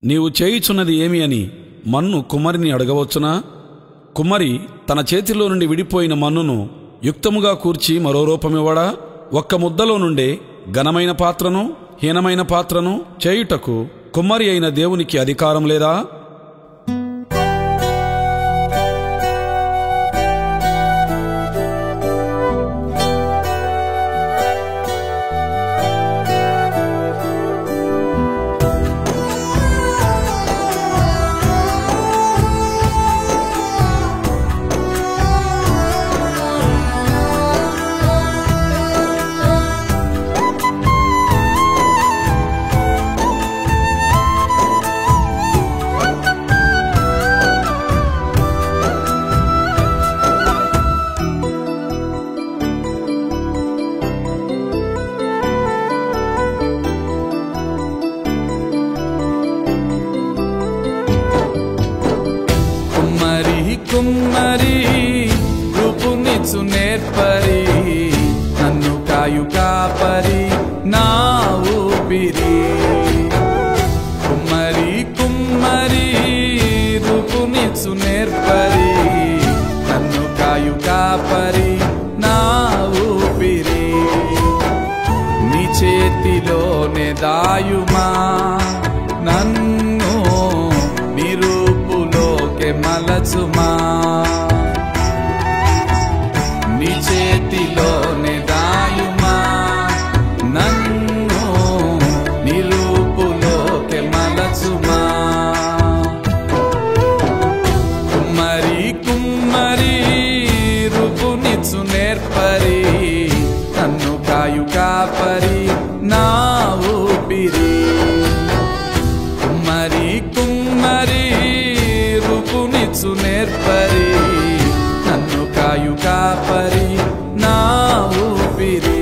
నీవు చేయుచున్నది ఏమి అని మన్ను కుమ్మరిని అడగవచ్చునా? కుమ్మరి తన చేతిలో నుండి విడిపోయిన మన్నును యుక్తముగా కూర్చి మరో రూపమివ్వడా? ఒక్క ముద్దలో నుండే ఘనమైన పాత్రను హీనమైన పాత్రను చేయుటకు కుమ్మరి అయిన దేవునికి అధికారం లేదా? కుమ్మరి రూపునిచ్చు నేర్పరి నన్ను కాయు కాపరి నా ఊపిరి. కుమ్మరి రూపునిచ్చు నేర్పరి నన్ను కాయు కాపరి నా ఊపిరి. నీ చేతిలోనే దాయుమా నన్ను మలచుమా. నీ చేతిలోనే దాయుమా నన్ను నిరూపులోకి మలచుమా. కుమ్మరి రూపునిచ్చు నేర్పరి నన్ను కాయు కాపరి నా ఊపిరి. కుమ్మరి రూపునిచ్చు నేర్పరి నన్ను కాయు కాపరి నా ఊపిరి.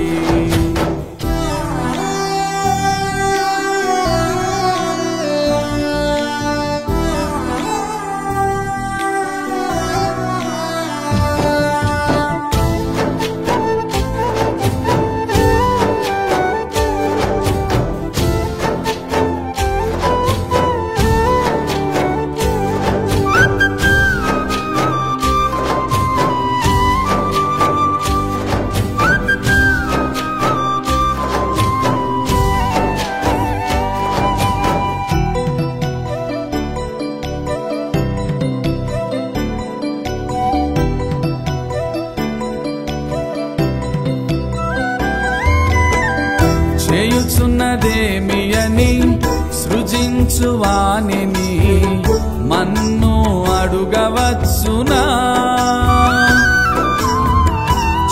చేయుచున్నదేమి అని సృజించువానిని మన్ను అడుగవచ్చునా?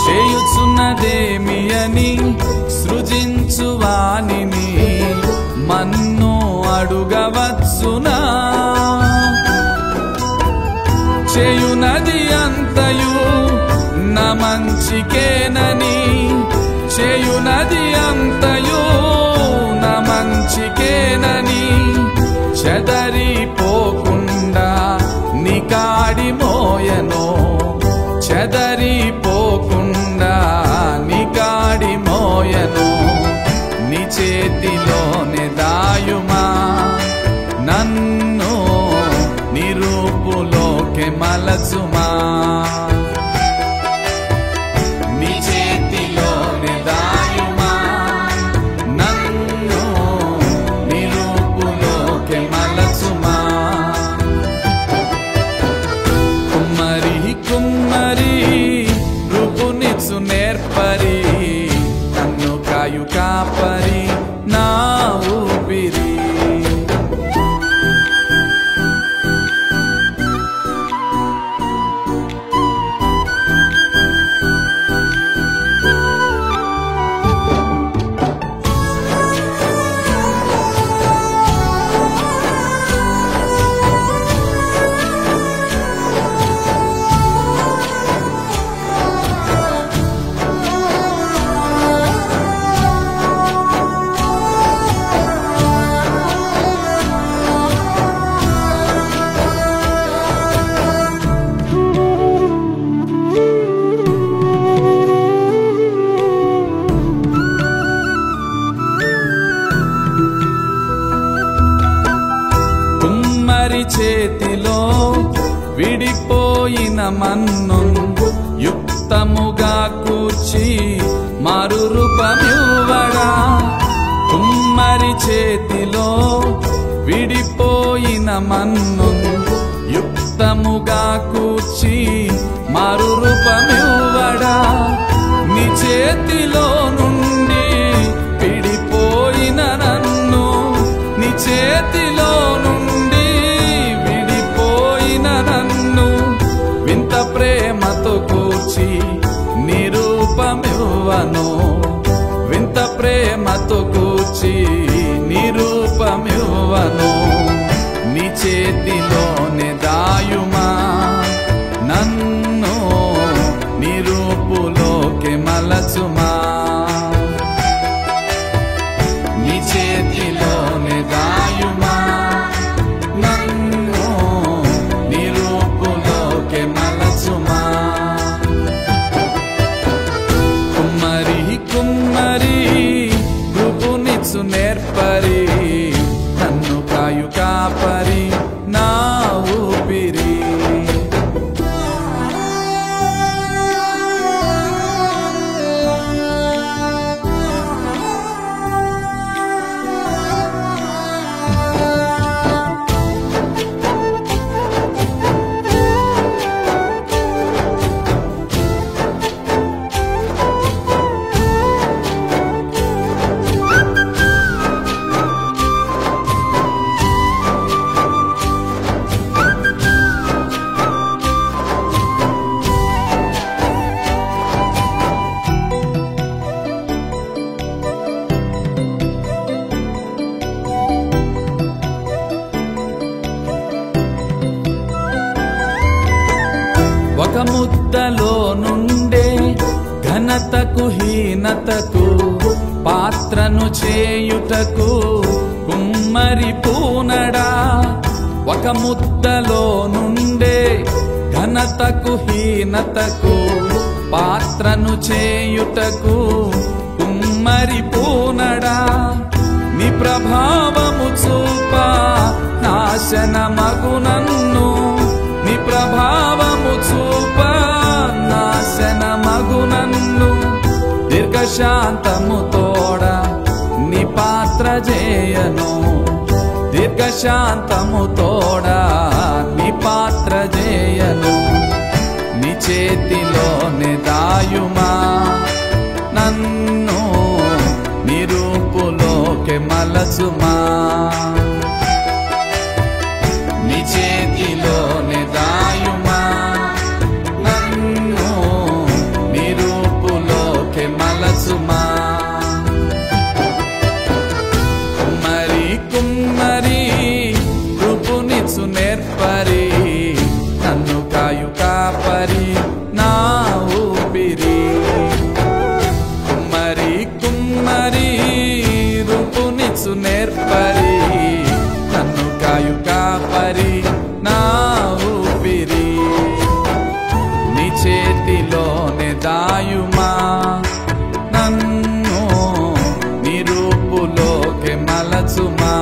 చేయుచున్నదేమి అని సృజించువానిని మన్ను అడుగవచ్చునా? చేయునది అంతయు నా మంచికేనని చేయునది అంతయు నా మంచికేనని చెదరిపోకుండా నీ కాడి మోయను. చెదరిపోకుండా నీ కాడి మోయను. నీ చేతిలోనే దాయుమా నన్ను నిరూపులోకి మలచుమా. నీ చేతిలోనే దాయుమా నన్ను నిరూపులోకి మలచుమా. చేతిలో విడిపోయిన మన్ను యుక్తముగా కూర్చి మారు రూపమివ్వడా. కుమ్మరి చేతిలో విడిపోయిన మన్ను యుక్తముగా కూర్చి మారు రూపమివ్వడా. నీ చేతిలో నుండి విడిపోయిన నన్ను, నీ చేతిలో నుండి విడిపోయిన నన్ను వింత ప్రేమతో కూర్చి నిరూపమివ్వను. వింత ప్రేమతో కూర్చి నిరూపమివ్వను. నీ చేతిలోనే దాయుమా నన్ను, నిరూపులోకి మలచుమా. నీ చేతిలోనే దాయుమా నన్ను, నిరూపులోకి మలచుమా. కుమ్మరి కుమ్మరి రూపునిచ్చు నేర్పరి, నన్ను కాయు కాపరి నా ఊపిరి. ఒక ముద్దలో నుండే ఘనతకు హీనతకు పాత్రను చేయుటకు కుమ్మరి పూనడా. ఒక ముద్దలో నుండే ఘనతకు హీనతకు పాత్రను చేయుటకు కుమ్మరి పూనడా. నీ ప్రభావము చూప నాశనమగు నన్ను, నీ ప్రభావము చూప నాశనమగు నన్ను. దీర్ఘశాంతము తోడ నీ పాత్ర చేయను, దీర్ఘశాంతము తోడ నీ పాత్ర చేయను. నీ చేతిలోనే దాయుమా నన్ను, నిరూపులోకి మలచుమా. నీ చేతిలోనే దాయుమా నన్ను, నిరూపులోకి మలచుమా. కుమ్మరి కుమ్మరి రూపునిచ్చు నేర్పరి, నన్ను కాయు కాపరి నా ఊపిరి. కుమ్మరి కుమ్మరి రూపునిచ్చు నేర్పరి, నన్ను కాయు కాపరి నా ఊపిరి. నీ చేతిలోనే దాయుమా నన్ను, నిరూపులోకి మలచుమా.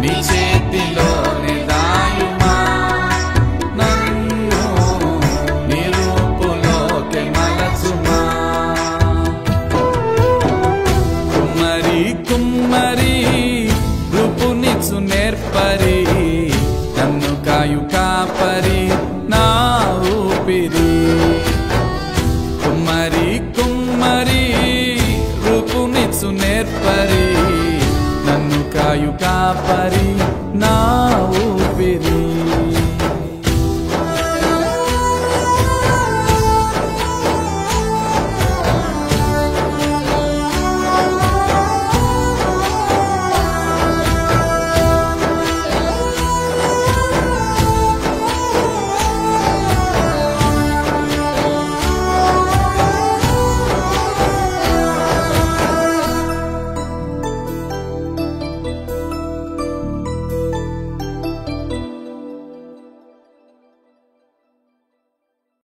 నీ చేతిలోనే దాయుమా నన్ను, నిరూపులోకి మలచుమా. కుమ్మరి కుమ్మరి రూపునిచ్చు నేర్పరి, నన్ను కాయు కాపరి నా ఊపిరి. కుమ్మరి కుమ్మరి రూపునిచ్చు నేర్పరి, నన్ను కాయు కాపరి నా